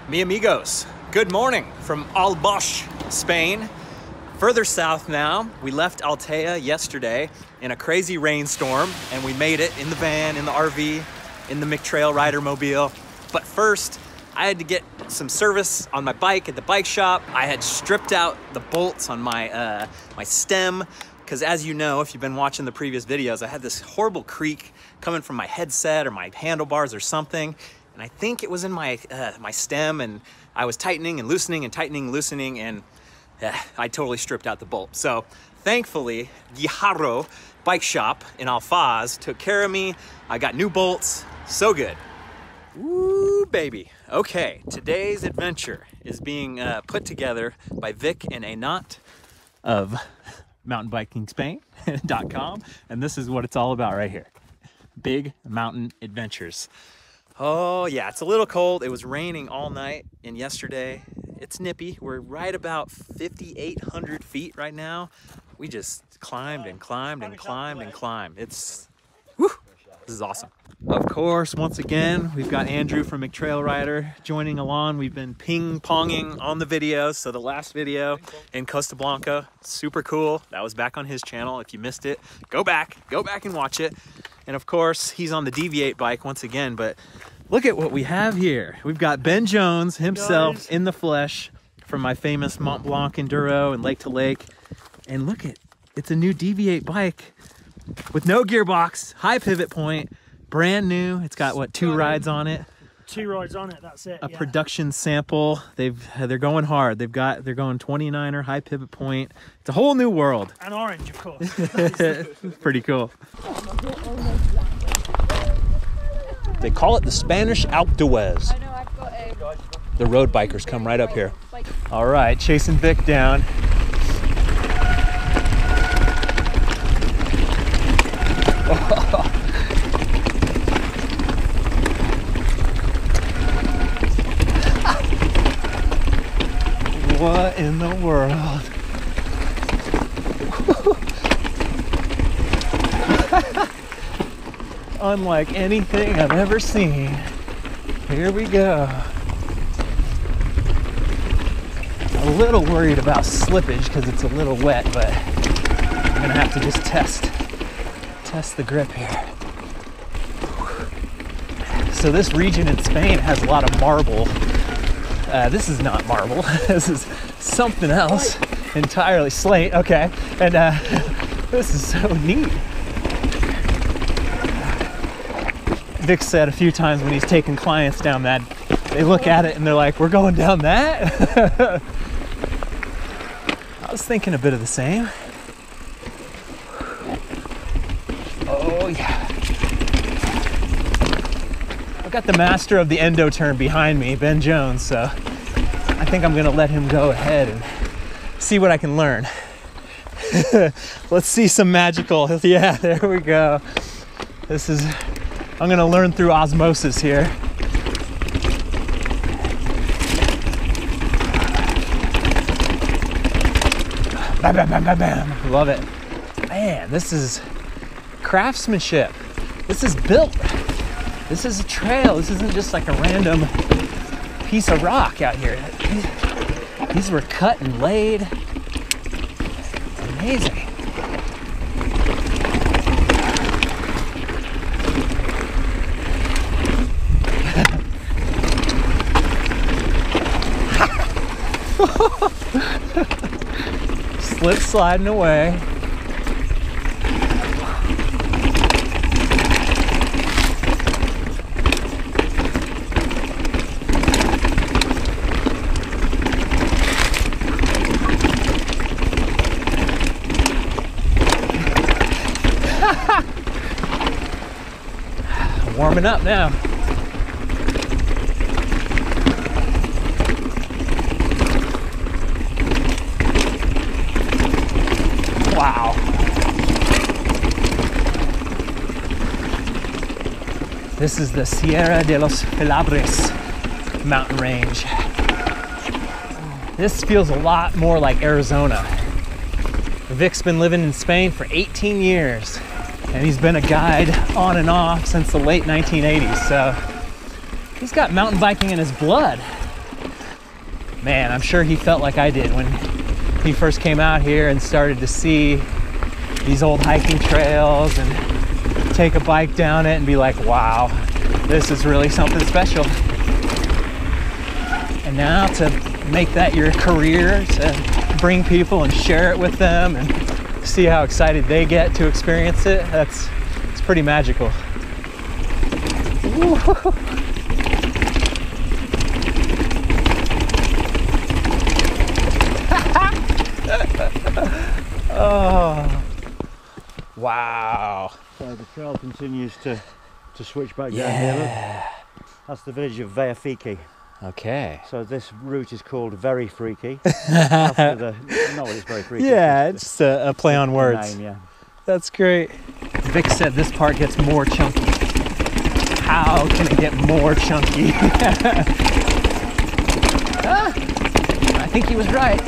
Mi amigos, good morning from Albosch, Spain. Further south now. We left Altea yesterday in a crazy rainstorm, and we made it in the van, in the RV, in the McTrail Rider Mobile. But first, I had to get some service on my bike at the bike shop. I had stripped out the bolts on my my stem, because as you know, if you've been watching the previous videos, I had this horrible creak coming from my headset or my handlebars or something. And I think it was in my my stem, and I was tightening and loosening and tightening and loosening, and I totally stripped out the bolt. So thankfully, Guijarro Bike Shop in Alfaz took care of me. I got new bolts, so good. Woo, baby. Okay, today's adventure is being put together by Vic and Anat of mountainbikingspain.com, and this is what it's all about right here. Big mountain adventures. Oh yeah, it's a little cold. It was raining all night and yesterday. It's nippy. We're right about 5,800 feet right now. We just climbed and climbed and climbed and climbed. It's, whew, this is awesome. Of course, once again, we've got Andrew from McTrail Rider joining along. We've been ping-ponging on the videos. So the last video in Costa Blanca, super cool. That was back on his channel. If you missed it, go back and watch it. And of course, he's on the Deviate bike once again, but look at what we have here. We've got Ben Jones himself in the flesh from my famous Mont Blanc Enduro and Lake to Lake. And look at, it's a new Deviate bike with no gearbox, high pivot point, brand new. It's got what, 2 rides on it? 2 rides on it, that's it. A production sample. They're going hard. They're going 29er high pivot point. It's a whole new world. And orange, of course. Pretty cool. They call it the Spanish Alpe d'Huez. I know, I've got a... The road bikers come right up here. All right, chasing Vic down. What in the world? Unlike anything I've ever seen. Here we go. A little worried about slippage because it's a little wet, but I'm gonna have to just test the grip here. So this region in Spain has a lot of marble. This is not marble. This is something else entirely. Slate, okay. And this is so neat. Vic said a few times when he's taking clients down that, they look at it and they're like, we're going down that? I was thinking a bit of the same. Oh yeah. I've got the master of the endo turn behind me, Ben Jones, so I think I'm gonna let him go ahead and see what I can learn. Let's see some magical, yeah, there we go. This is, I'm gonna learn through osmosis here. Bam, bam, bam, bam, bam. Love it. Man, this is craftsmanship. This is built. This is a trail. This isn't just like a random piece of rock out here. These were cut and laid. Amazing. Slip sliding away. Warming up now. Wow. This is the Sierra de los Filabres mountain range. This feels a lot more like Arizona. Vic's been living in Spain for 18 years. and he's been a guide on and off since the late 1980s. So he's got mountain biking in his blood. Man, I'm sure he felt like I did when he first came out here and started to see these old hiking trails and take a bike down it and be like, wow, this is really something special. And now to make that your career, to bring people and share it with them and see how excited they get to experience it, it's pretty magical. Oh, wow. So the trail continues to switch back down here. That's the village of Veafiki. Okay. So this route is called Very Freaky. After it's very freaky. Yeah, it's just a play on words. Name, yeah. That's great. Vic said this part gets more chunky. How can it get more chunky? I think he was right.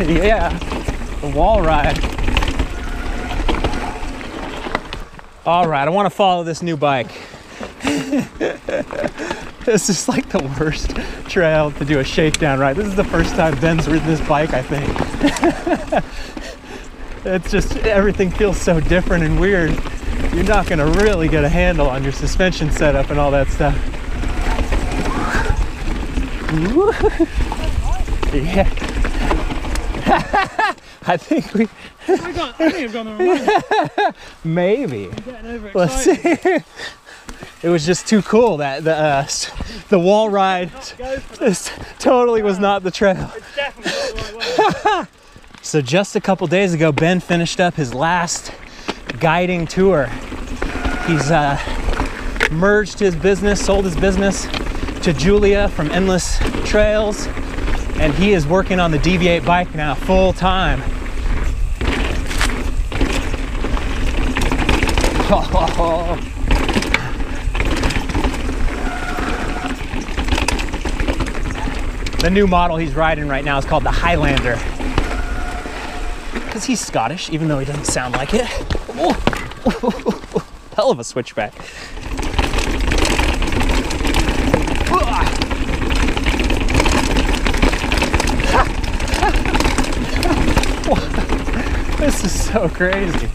Yeah, the wall ride. All right, I want to follow this new bike. This is like the worst trail to do a shakedown ride. This is the first time Ben's ridden this bike, I think. It's just, everything feels so different and weird. You're not gonna really get a handle on your suspension setup and all that stuff. Yeah. I think we... I think I've gone the wrong way. Maybe. I'm getting overexcited. Let's see. It was just too cool that the wall ride totally was not the trail. It's definitely not the right way. So just a couple days ago, Ben finished up his last guiding tour. He's merged his business, sold his business to Julia from Endless Trails, and he is working on the DV8 bike now full time. The new model he's riding right now is called the Highlander, because he's Scottish, even though he doesn't sound like it. Hell of a switchback. This is so crazy.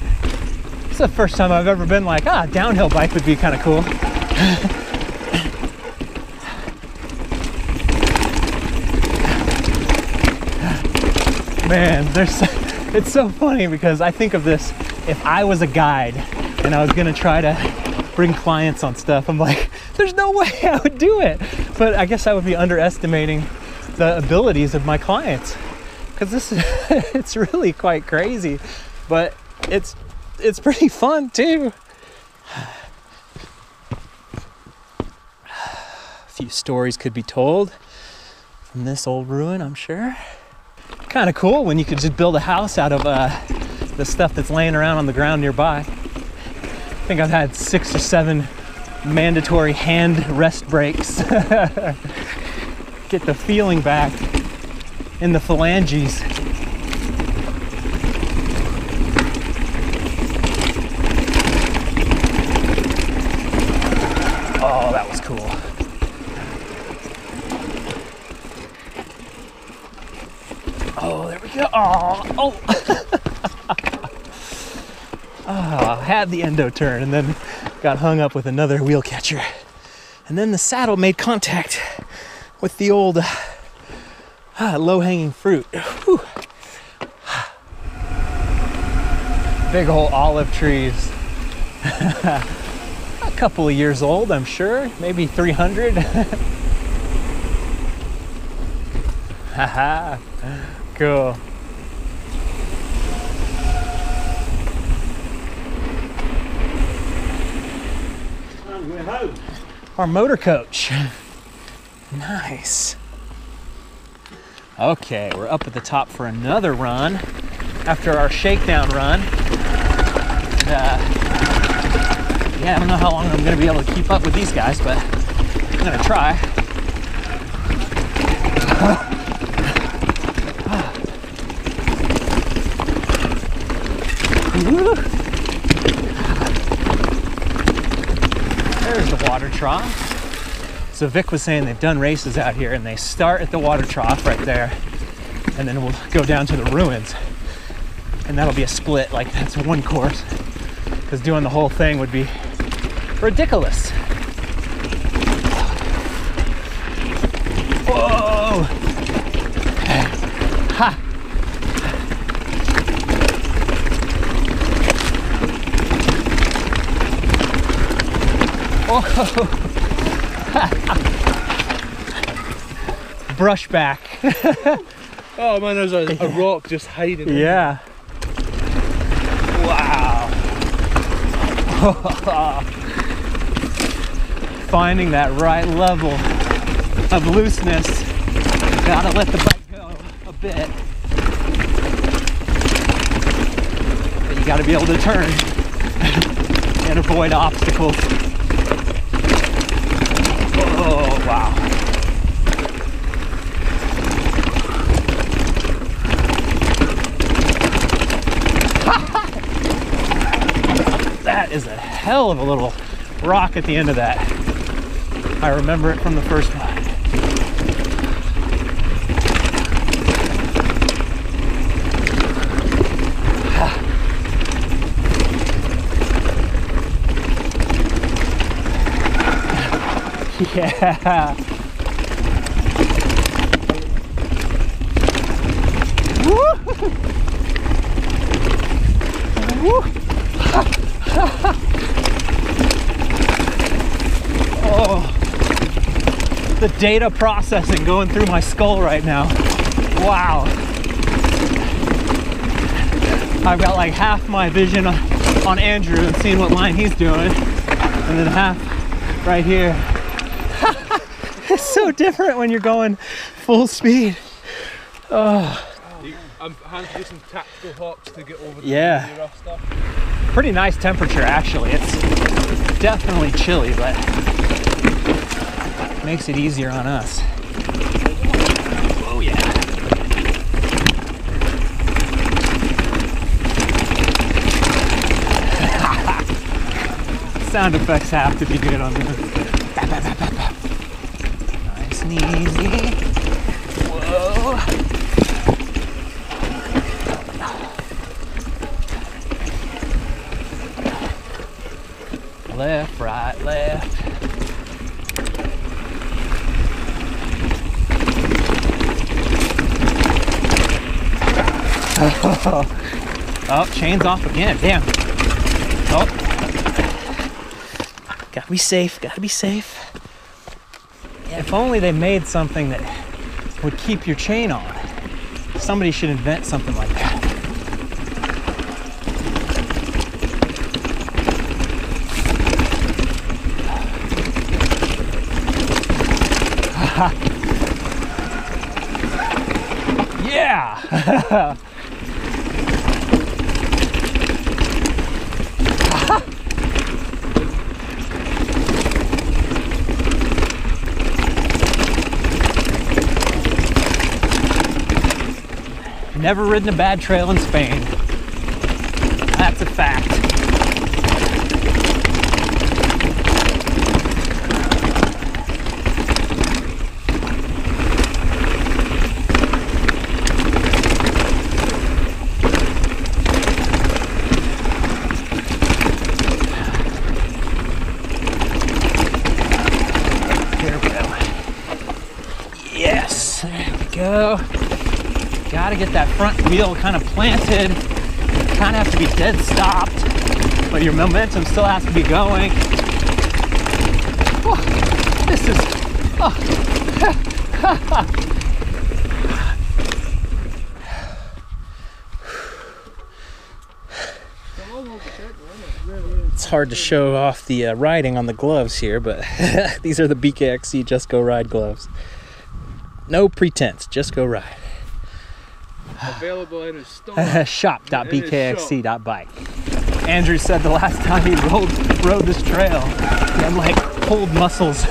It's the first time I've ever been like, downhill bike would be kind of cool. Man, it's so funny because I think of this, if I was a guide and I was gonna try to bring clients on stuff, I'm like, there's no way I would do it. But I guess I would be underestimating the abilities of my clients, because this is, it's really quite crazy, but it's pretty fun too. A few stories could be told from this old ruin, I'm sure. Kind of cool when you could just build a house out of the stuff that's laying around on the ground nearby. I think I've had 6 or 7 mandatory hand rest breaks. Get the feeling back in the phalanges. Oh, that was cool. Oh, there we go. Oh. I had the endo turn and then got hung up with another wheel catcher. And then the saddle made contact with the old low-hanging fruit. Whew. Big old olive trees. A couple of years old, I'm sure. Maybe 300. Haha. Cool. And we're home. Our motor coach. Nice. Okay, we're up at the top for another run after our shakedown run. And, yeah, I don't know how long I'm gonna be able to keep up with these guys, but I'm gonna try. There's the water trough. So Vic was saying they've done races out here and they start at the water trough right there, and then we'll go down to the ruins, and that'll be a split, like that's one course, because doing the whole thing would be ridiculous. Whoa! Ha! Whoa! Brush back. Oh man, there's a rock just hiding. Yeah. Wow. Finding that right level of looseness. Gotta let the bike go a bit. But you gotta be able to turn and avoid obstacles. Oh, wow. That is a hell of a little rock at the end of that. I remember it from the first one. Yeah. Woo! Woo! Oh, the data processing going through my skull right now. Wow. I've got like half my vision on Andrew and seeing what line he's doing, and then half right here. It's so different when you're going full speed. Oh. I'm having to do some tactical hops to get over the Yeah. rough stuff. Pretty nice temperature actually. It's definitely chilly, but makes it easier on us. Oh yeah. Sound effects have to be good on this. Nice and easy. Whoa. Left, right, left. Oh, chain's off again. Damn. Oh. Gotta be safe, gotta be safe. If only they made something that would keep your chain on. Somebody should invent something like that. Yeah! Never ridden a bad trail in Spain. That's a fact. Yes, there we go. Gotta get that front wheel kind of planted. You kind of have to be dead stopped, but your momentum still has to be going. Oh, this is, oh. It's hard to show off the riding on the gloves here, but these are the BKXC Just Go Ride gloves. No pretense, just go ride. Available in his store. Shop.bkxc.bike. Andrew said the last time he rode this trail, he had like pulled muscles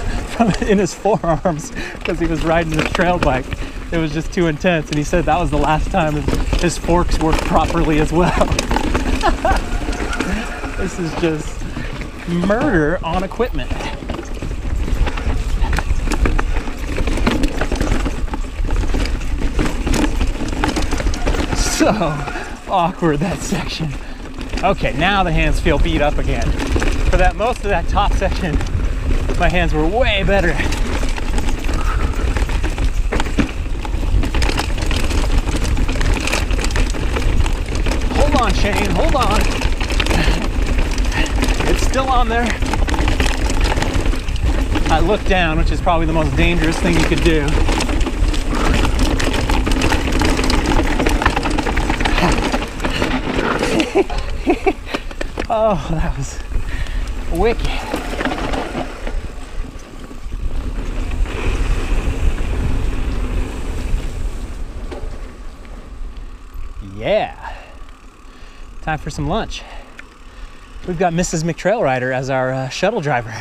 in his forearms because he was riding this trail bike. It was just too intense, and he said that was the last time his forks worked properly as well. This is just murder on equipment. So awkward, that section. Okay, now the hands feel beat up again. For that most of that top section, my hands were way better. Hold on, Shane, hold on. It's still on there. I look down, which is probably the most dangerous thing you could do. Oh, that was wicked. Yeah. Time for some lunch. We've got Mrs. McTrailrider as our shuttle driver.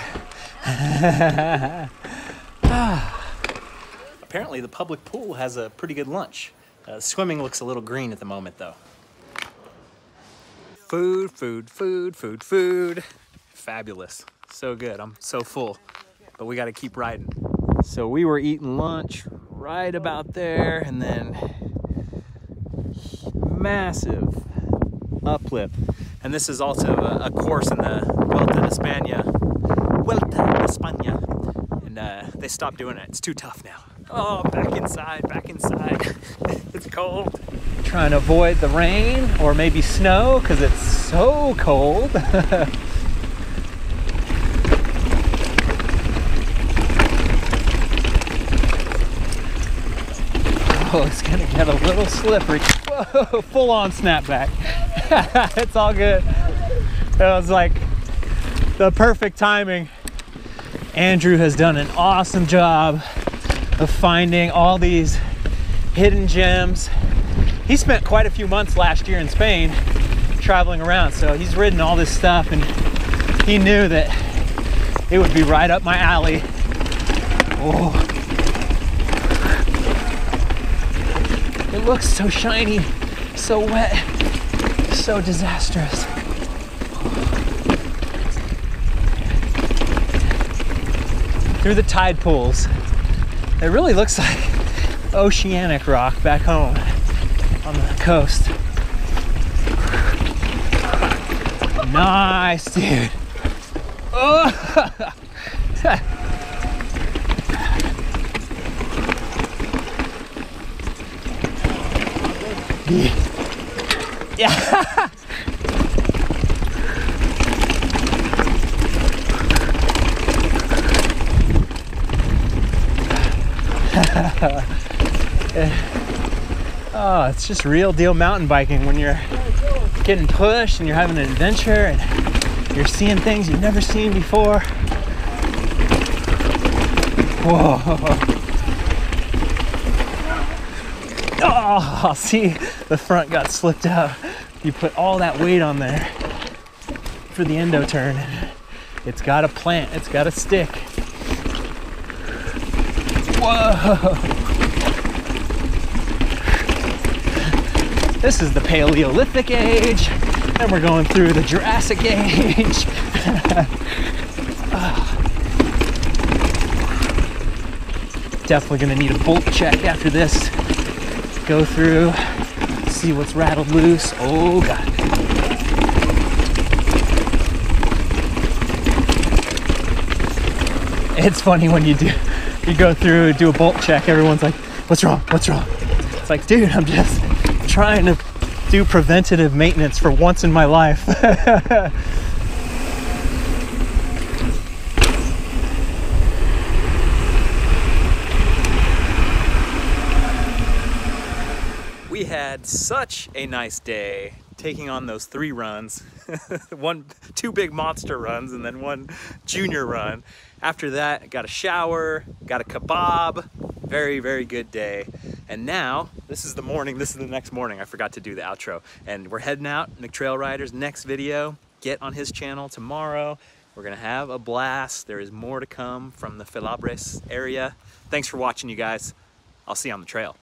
Apparently the public pool has a pretty good lunch. Swimming looks a little green at the moment though. Food, food, food, food, food. Fabulous. So good. I'm so full. But we got to keep riding. So we were eating lunch right about there, and then massive uplift. And this is also a course in the Vuelta de España. And they stopped doing it. It's too tough now. Oh, back inside, back inside. It's cold. Trying to avoid the rain or maybe snow because it's so cold. Oh, it's gonna get a little slippery. Whoa, full on snapback. It's all good. It was like the perfect timing. Andrew has done an awesome job of finding all these hidden gems. He spent quite a few months last year in Spain traveling around, so he's ridden all this stuff, and he knew that it would be right up my alley. Oh. It looks so shiny, so wet, so disastrous. Through the tide pools. It really looks like oceanic rock back home on the coast. Nice, dude. Oh. Yeah. Oh, it's just real deal mountain biking when you're getting pushed and you're having an adventure and you're seeing things you've never seen before. Whoa. Oh, see, the front got slipped out. You put all that weight on there for the endo turn. It's got to plant, it's got to stick. Whoa. This is the Paleolithic age, and we're going through the Jurassic age. Definitely gonna need a bolt check after this. Go through, see what's rattled loose. Oh God. It's funny when you go through, do a bolt check, everyone's like, what's wrong, what's wrong? It's like, dude, I'm just trying to do preventative maintenance for once in my life. We had such a nice day taking on those 3 runs. 2 big monster runs and then 1 junior run. After that, got a shower, got a kebab, Very, very good day. And now, this is the morning, this is the next morning. I forgot to do the outro. And we're heading out, McTrail Riders, next video. Get on his channel tomorrow. We're gonna have a blast. There is more to come from the Filabres area. Thanks for watching, you guys. I'll see you on the trail.